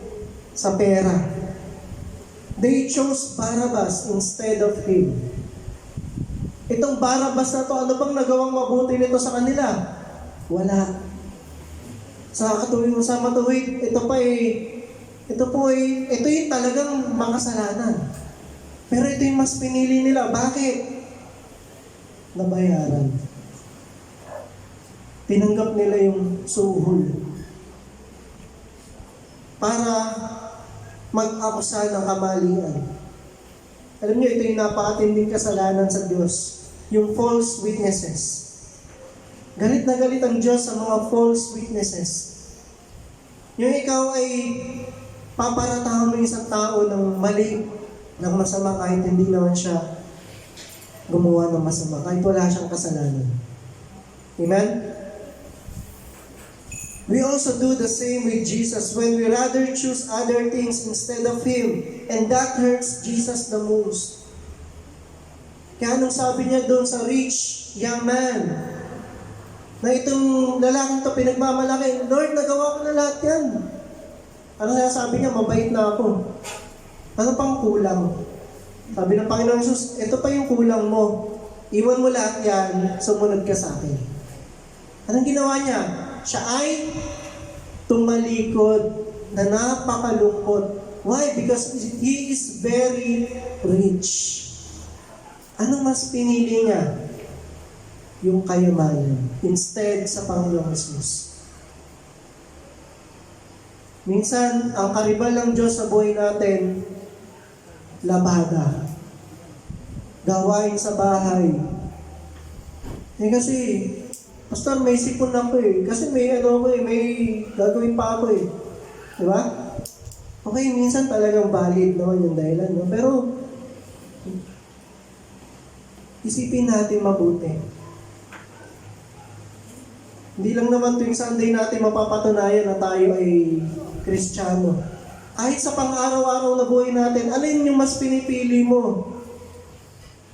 sa pera. They chose Barabbas instead of Him. Itong Barabbas na to, ano bang nagawang mabuti nito sa kanila? Wala. Sa matuwid, ito yung talagang makasalanan. Pero ito yung mas pinili nila. Bakit? Nabayaran. Tinanggap nila yung suhol. Para mag-akusa ng kamalian. Alam niyo, ito yung napakatinding kasalanan sa Diyos. Yung false witnesses. Galit na galit ang Diyos sa mga false witnesses. Yung ikaw ay paparatahan mo isang tao ng mali, ng masama, kahit hindi naman siya gumawa ng masama, kahit wala siyang kasalanan. Amen? We also do the same with Jesus when we rather choose other things instead of Him, and that hurts Jesus the most. Kaya anong sabi niya doon sa rich young man, na itong lalaking to pinagmamalaki, Lord, nagawa ko na lahat yan. Ano sabi niya? Mabait na ako. Ano pang kulang? Sabi ng Panginoon Jesus, ito pa yung kulang mo. Iwan mo lahat yan, sumunod ka sa akin. Anong ginawa niya? Siya ay tumalikod na napakalungkot. Why? Because he is very rich. Ano mas pinili niya? Yung kayamanan. Instead sa Panginoong Jesus. Minsan, ang karibal ng Diyos sa buhay natin, labada. Gawain sa bahay. Kasi, Pastor, may sipon ako eh. Kasi may may gagawin pa ako eh. Diba? Okay, minsan talagang valid naman yung dahilan, no? Pero, isipin natin mabuti. Hindi lang naman tuwing Sunday natin mapapatunayan na tayo ay Kristiyano. Kahit sa pang-araw-araw na buhay natin, alin yung mas pinipili mo?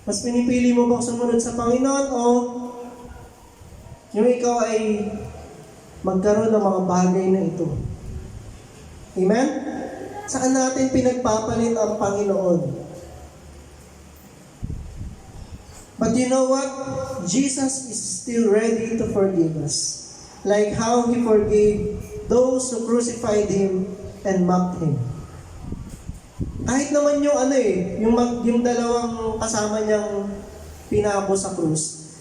Mas pinipili mo bang sumunod sa Panginoon o yung ikaw ay magkaroon ng mga bagay na ito? Amen? Saan natin pinagpapalit ang Panginoon? But you know what? Jesus is still ready to forgive us. Like how He forgave those who crucified Him and mocked Him. Kahit naman yung yung dalawang kasama niyang pinako sa krus,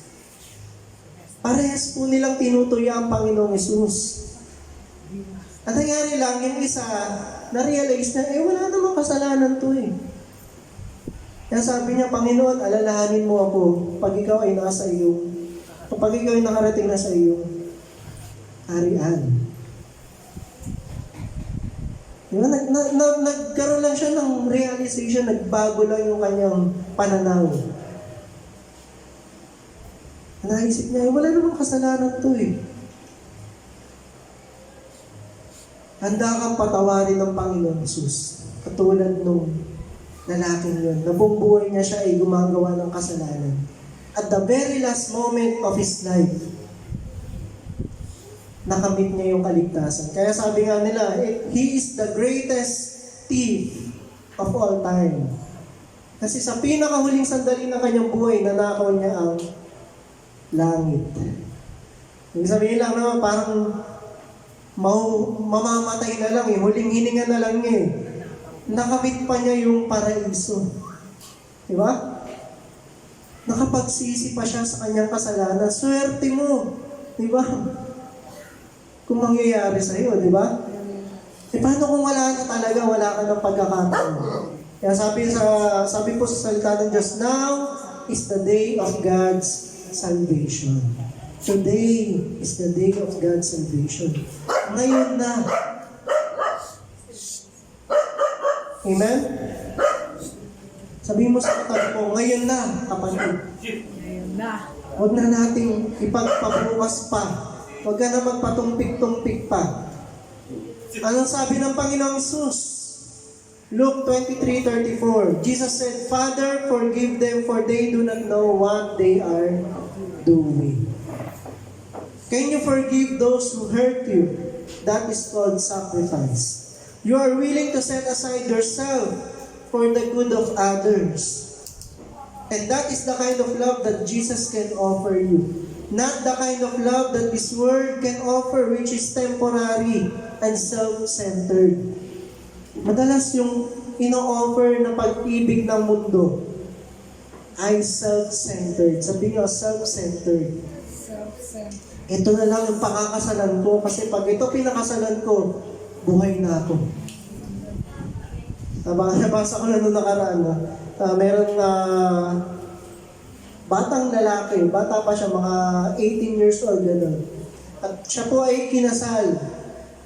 parehas po nilang tinutuya ang Panginoong Yesus. At nangyari lang, yung isa, na-realize na, wala namang kasalanan to eh. Kaya sabi niya, Panginoon, alalahanin mo ako pag ikaw ay nakarating na sa iyong harian. Diba? Nagkaroon lang siya ng realization, nagbago lang yung kanyang pananaw. Naisip niya, wala namang kasalanan to eh. Handa kang patawarin ng Panginoon Jesus. Katulad nung lalaking yun, na buong buhay niya siya ay gumagawa ng kasalanan. At the very last moment of his life, nakamit niya yung kaligtasan. Kaya sabi nga nila, He is the greatest thief of all time. Kasi sa pinakahuling sandali ng kanyang buhay, nanakaw niya ang langit. Ibig sabihin lang naman, parang mamamatay na lang eh. Huling hininga na lang niya eh. Nakamit pa niya yung paraiso. Diba? Nakapagsisi pa siya sa kanyang kasalanan. Swerte mo. Diba? Kung mangyayari sa'yo, di ba? Paano kung wala na talaga, wala ka ng pagkakataon? Kaya sabi po sa salita ng Diyos, now is the day of God's salvation. Today is the day of God's salvation. Ngayon na. Amen? Sabihin mo sa katabi ko, ngayon na, kapatid. Ngayon na. Huwag na nating ipagpabukas pa. Huwag ka na magpatumpik-tumpik pa. Anong sabi ng Panginoong Jesus? Luke 23:34. Jesus said, Father, forgive them for they do not know what they are doing. Can you forgive those who hurt you? That is called sacrifice. You are willing to set aside yourself for the good of others. And that is the kind of love that Jesus can offer you. Not the kind of love that this world can offer, which is temporary and self-centered. Madalas yung ino-offer na pag-ibig ng mundo ay self-centered. Sabi niyo, self-centered. Self-centered. Ito na lang yung pakakasalan ko kasi pag ito pinakasalan ko, buhay na ako. Nabasa ko na nung nakaraan. Meron batang lalaki, bata pa siya, mga 18 years old, gano'n. At siya po ay kinasal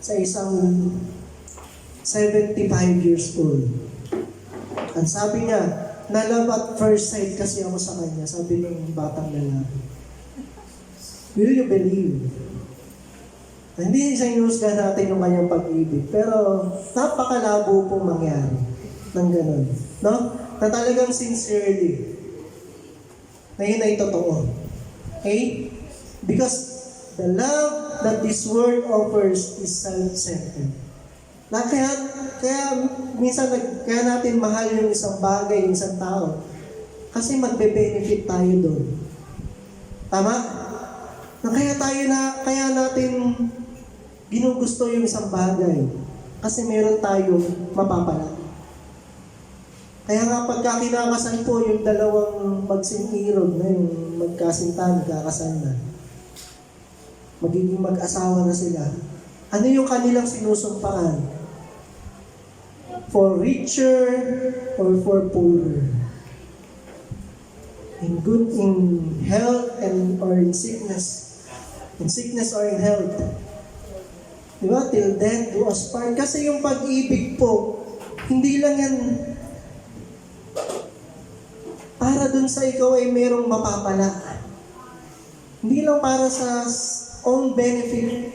sa isang 75 years old. At sabi niya, na-love at first sight kasi ako sa kanya, sabi ng batang lalaki. Will you believe? Hindi isang inusga natin yung kanyang pag-ibig, pero napakalabo pong mangyari ng gano'n. No? Na talagang sincerely, na yun ay totoo. Okay? Because the love that this world offers is self-centered. Kaya minsan kaya natin mahal yung isang bagay, yung isang tao. Kasi magbe-benefit tayo doon. Tama? Kaya natin ginugusto yung isang bagay. Kasi meron tayong mapapala. Kaya nga pagka kinakasal po yung dalawang magsinirog na yung magkasintahan, kakasal na. Magiging mag-asawa na sila. Ano yung kanilang sinusumpaan? For richer or for poorer? In health and or in sickness. In sickness or in health. Diba? Till death do us part. Kasi yung pag-ibig po, hindi lang yan para dun sa ikaw ay merong mapapala. Hindi lang para sa own benefit.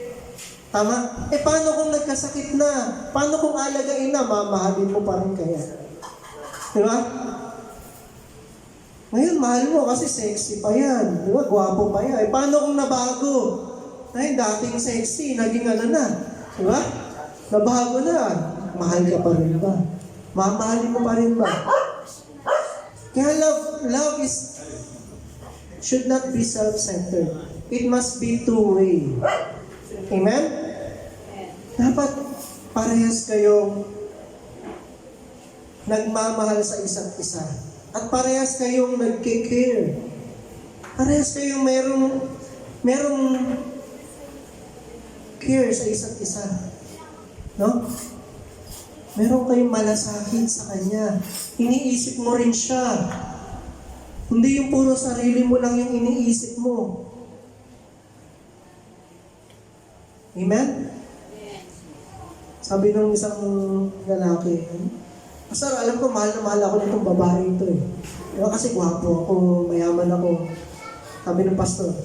Tama? Paano kung nagkasakit na? Paano kung alagain na? Mamahalin mo pa rin kaya. Diba? Ngayon, mahal mo kasi sexy pa yan. Diba? Gwapo pa yan. Paano kung nabago? Ay, dating sexy, naging ano na. Diba? Nabago na. Mahal ka pa rin ba? Mamahalin mo pa rin ba? Kaya love should not be self-centered. It must be two-way. Amen? Dapat parehas kayong nagmamahal sa isa't isa. At parehas kayong nagke-care. Parehas kayong merong care sa isa't isa. No? Meron kayong malasakit sa Kanya. Iniisip mo rin siya. Hindi yung puro sarili mo lang yung iniisip mo. Amen? Sabi ng isang lalaki, Pastor, alam ko mahal na mahal ako nitong babae ito eh. Diba kasi gwapo ako, mayaman ako. Sabi ng pastor,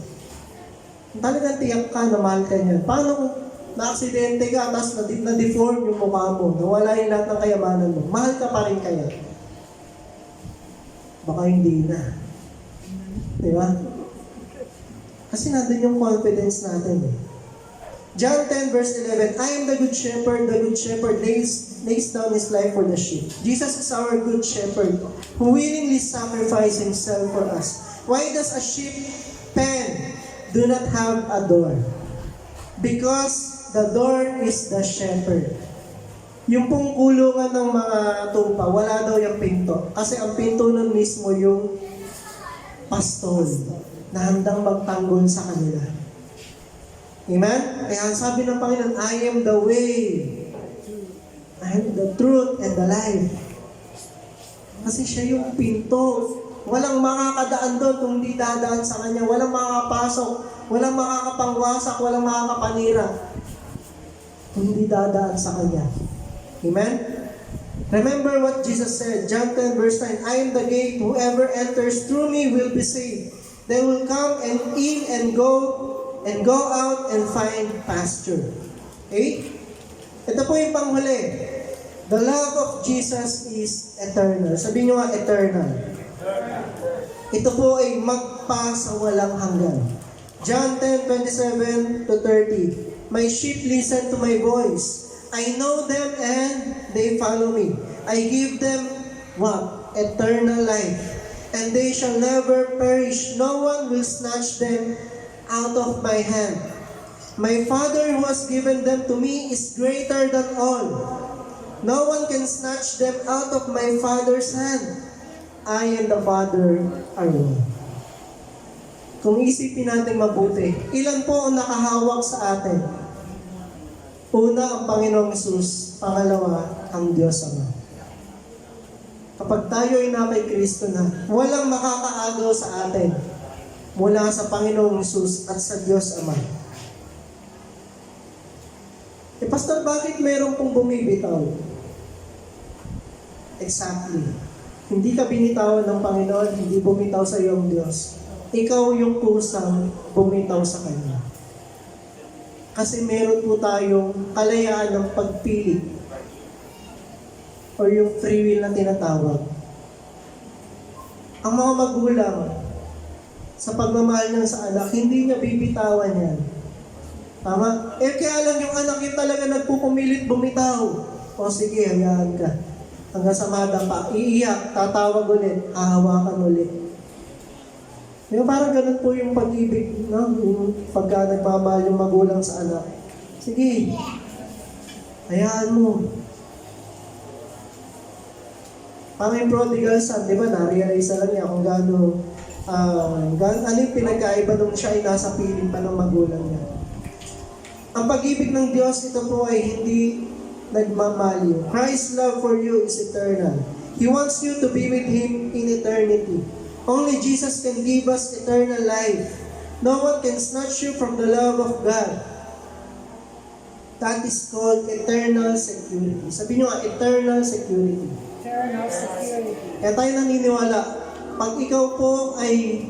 talagang tiyak ka na mahal ka niyan. Paano kung na-aksidente ka, tapos na-deform yung mukha mo, nawala yung lahat ng kayamanan mo, mahal ka pa rin kaya? Baka hindi na. Diba? Kasi nandun yung confidence natin eh. John 10 verse 11, I am the good shepherd lays down his life for the sheep. Jesus is our good shepherd who willingly sacrificed himself for us. Why does a sheep pen do not have a door? Because the door is the shepherd. Yung pong kulungan ng mga tupa, wala daw yung pinto. Kasi ang pinto nun mismo yung pastol na handang magtanggol sa kanila. Amen? Kaya sabi ng Panginoon, I am the way, I am the truth and the life. Kasi siya yung pinto. Walang makakadaan doon kung di dadaan sa Kanya. Walang makakapasok, walang makakapangwasak, walang makakapanira kung di dadaan sa Kanya. Amen? Remember what Jesus said, John 10 verse 9, I am the gate, whoever enters through me will be saved. They will come and in and go out and find pasture. Okay? Ito po yung panghuli. The love of Jesus is eternal. Sabihin nyo nga, eternal. Ito po ay magpa sa walang hanggan. John 10:27 to 30. My sheep listen to my voice. I know them and they follow me. I give them what? Eternal life. And they shall never perish. No one will snatch them out of my hand. My Father who has given them to me is greater than all. No one can snatch them out of my Father's hand. I and the Father are one. Kung isipin natin mabuti, ilan po ang nakahawak sa atin? Una, ang Panginoong Hesus. Pangalawa, ang Diyos Ama. Kapag tayo ay na kay Kristo na, walang makakaagaw sa atin mula sa Panginoong Hesus at sa Diyos Ama. Pastor, bakit meron pong bumibitaw? Exactly. Hindi ka binitawan ng Panginoon, hindi bumitaw sa iyo ang Diyos. Ikaw yung kusang bumitaw sa Kanya. Kasi meron po tayong kalayaan ng pagpili o yung free will na tinatawag. Ang mga magulang, sa pagmamahal niya sa anak, hindi niya bibitawan yan. Tama? Kaya lang yung anak yung talaga nagpupumilit bumitaw. O sige, hayaan ka. Hanggang sa madapa, iiyak, tatawag ulit, hahawakan ulit. Yung parang ganun po yung pag-ibig, no? Yung pagka nagmamahal yung magulang sa anak. Sige, hayaan mo. Parang yung prodigal son, di ba, na-realize lang niya kung ano yung pinagkaiba nung siya ay nasa piling pa ng magulang niya. Ang pag-ibig ng Diyos, ito po ay hindi nagmamaliw. Christ's love for you is eternal. He wants you to be with Him in eternity. Only Jesus can give us eternal life. No one can snatch you from the love of God. That is called eternal security. Sabi nyo nga, eternal security. Eternal security. Kaya tayo naniniwala, pag ikaw po ay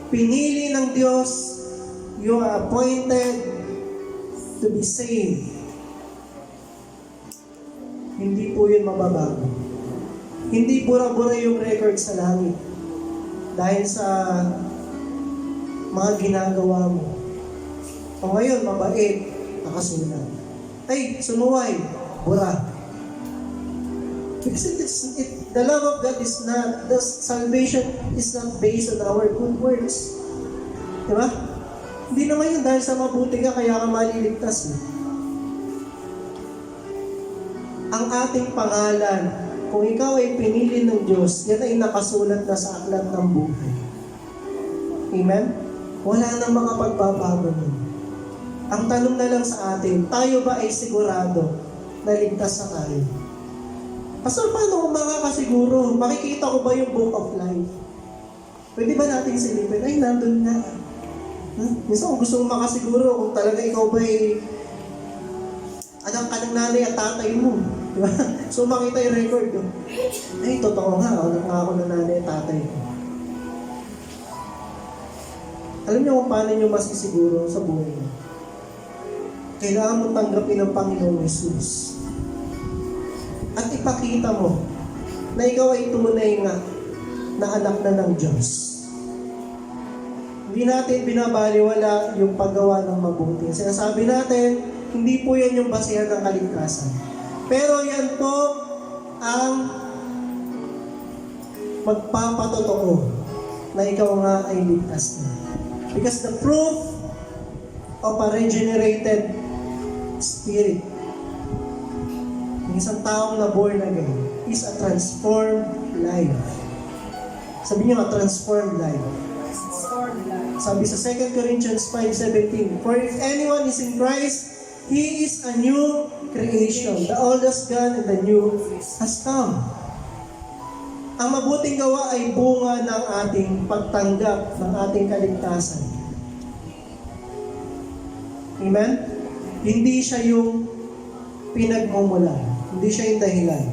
pinili ng Diyos, you are appointed to be saved. Hindi po yun mababago. Hindi bura-bura yung record sa langit dahil sa mga ginagawa mo. O ngayon, mabait, nakasulat. Ay, sumuway, bura. Because the love of God is not, the salvation is not based on our good works. Diba? Hindi naman yun dahil sa mabuti ka, kaya ka maliligtas. Ang ating pangalan, kung ikaw ay pinili ng Diyos, yan ay nakasulat na sa aklat ng buhay. Amen? Wala nang makapagbabago nun. Ang tanong na lang sa atin, tayo ba ay sigurado na ligtas na tayo? Pastor, paano ko makakasiguro? Makikita ko ba yung book of life? Pwede ba natin silipin? Ay, nandun na. Minsan kung gusto mong makasiguro kung talaga ikaw ba ay anak ka ng nanay at tatay mo. Diba? So makita yung record ko. Ay, totoo nga. Anak nga ako ng nanay at tatay ko. Alam niyo kung paano niyo masisiguro sa buhay niyo? Kailangan mo tanggapin ang Panginoong Jesus. At ipakita mo na ikaw ay tunay nga na anak na ng Diyos. Hindi natin binabaliwala yung paggawa ng mabuti. Sinasabi natin, hindi po yan yung basihan ng kaligtasan. Pero yan po ang magpapatotoo na ikaw nga ay ligtas na. Because the proof of a regenerated spirit, yung isang taong na born again, is a transformed life. Sabi niyo nga, transformed life. Sabi sa 2 Corinthians 5:17, for if anyone is in Christ, he is a new creation. The old has gone and the new has come. Ang mabuting gawa ay bunga ng ating pagtanggap ng ating kaligtasan. Amen? Hindi siya yung pinagmumulan. Hindi siya yung dahilan.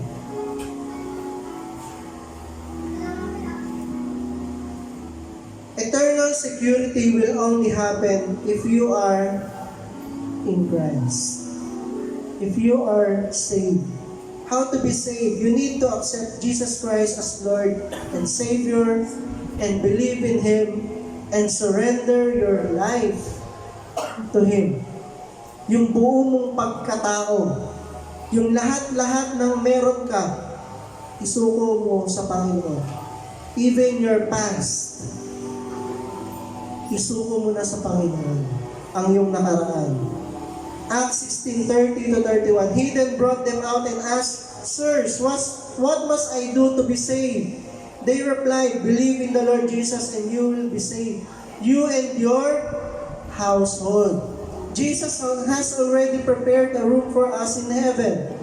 Eternal security will only happen if you are in Christ. If you are saved. How to be saved? You need to accept Jesus Christ as Lord and Savior and believe in Him and surrender your life to Him. Yung buo mong pagkatao, yung lahat-lahat ng meron ka, isuko mo sa Panginoon. Even your past, isuko mo na sa Panginoon ang iyong nakaraan. Acts 16:30-31. He then brought them out and asked, sirs, what must I do to be saved? They replied, believe in the Lord Jesus and you will be saved, you and your household. Jesus has already prepared a room for us in heaven.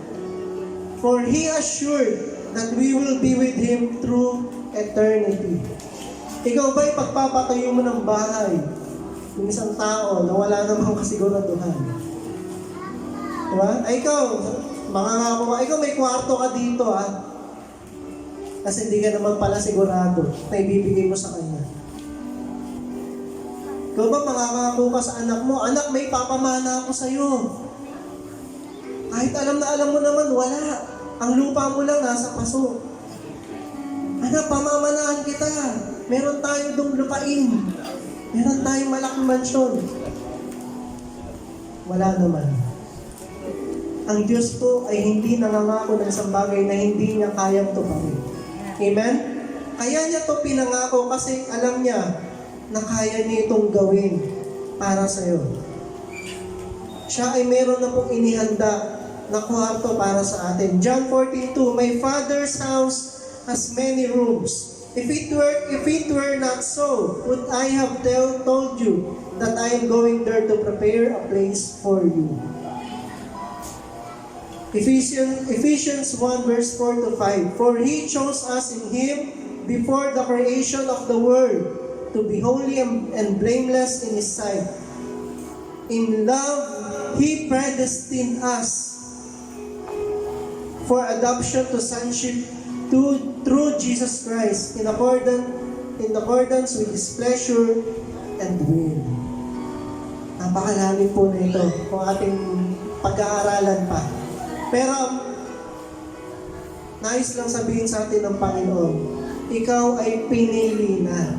For He assured that we will be with Him through eternity. Ikaw ba'y pagpapatayo mo ng bahay ng isang tao na wala namang kasiguraduhan? Diba? Ay, ikaw, mangangako ka, ikaw may kwarto ka dito, ha? Kasi hindi ka naman pala sigurado na ibibigay mo sa kanya. Ikaw ba mangangako ka sa anak mo, anak, may papamana ako sa'yo. Kahit alam na alam mo naman, wala. Ang lupa mo lang nasa paso. Anak, pamamanahan kita. Meron tayo dong lupain. Meron tayong malaking mansyon. Wala naman. Ang Diyos po ay hindi nangangako ng isang bagay na hindi niya kayang tuparin. Amen? Kaya niya to pinangako kasi alam niya na kaya niya itong gawin para sa iyo. Siya ay meron na pong inihanda na kwarto para sa atin. John 14:2, my Father's house has many rooms. If it were not so, would I have told you that I am going there to prepare a place for you? Ephesians 1 verse 4 to 5. For He chose us in Him before the creation of the world to be holy and blameless in His sight. In love, He predestined us for adoption to sonship through Jesus Christ in accordance with His pleasure and will. Napakalalim po na ito kung ating pag-aaralan pa. Pero, nais lang sabihin sa atin ng Panginoon, ikaw ay pinili na.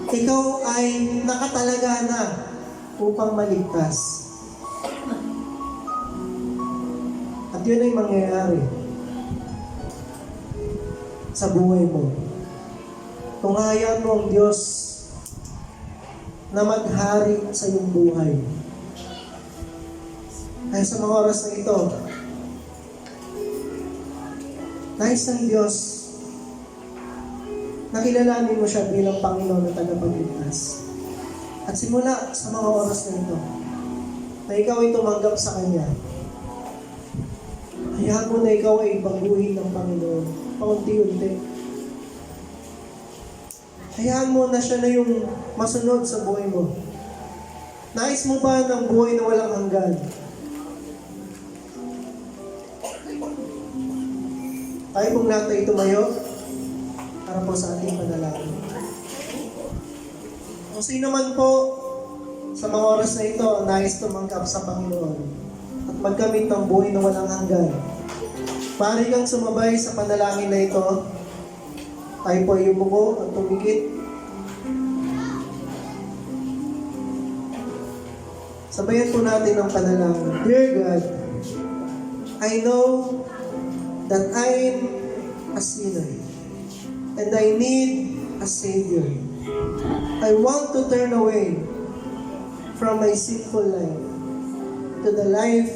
Ikaw ay nakatalaga na upang maligtas. At yun ay mangyayari sa buhay mo. Kung hayaan mo ang Diyos na maghari sa iyong buhay. Kaya sa mga oras na ito, nais ng Diyos na kilalanin mo siya bilang Panginoon na tagapagligtas. At simula sa mga oras na ito, na ikaw ay tumanggap sa Kanya, hayaan mo na ikaw ay baguhin ng Panginoon, paunti-unti. Hayaan mo na siya na yung masunod sa buhay mo. Nais mo ba ng buhay na walang hanggan? Tayo pong lahat ay tumayo para po sa ating panalangin. Kung sino man po sa mga oras na ito ang nais tumanggap sa Panginoon at magkamit ng buhay na walang hanggan, maaari kang sumabay sa panalangin na ito. Tayo po ay umuko at tumikit. Sabayan po natin ang panalangin. Dear God, I know that I am a sinner and I need a Savior. I want to turn away from my sinful life to the life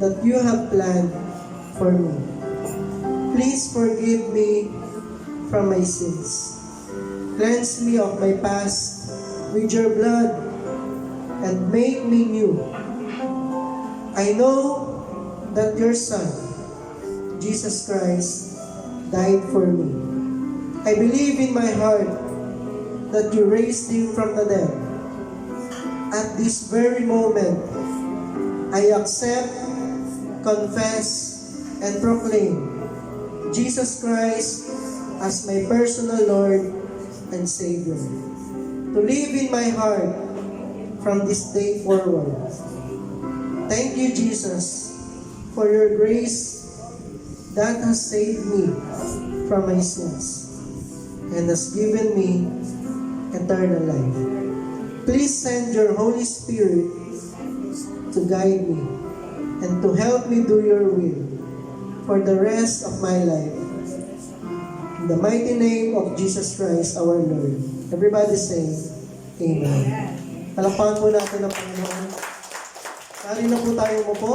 that you have planned for me. Please forgive me from my sins. Cleanse me of my past with your blood and make me new. I know that your Son, Jesus Christ, died for me. I believe in my heart that you raised Him from the dead. At this very moment, I accept, confess, and proclaim Jesus Christ as my personal Lord and Savior. To live in my heart from this day forward. Thank you, Jesus, for your grace that has saved me from my sins and has given me eternal life. Please send your Holy Spirit to guide me and to help me do your will for the rest of my life. In the mighty name of Jesus Christ, our Lord. Everybody say, Amen. Palakpakan po natin ang Panginoon. Mali na po tayo mo po.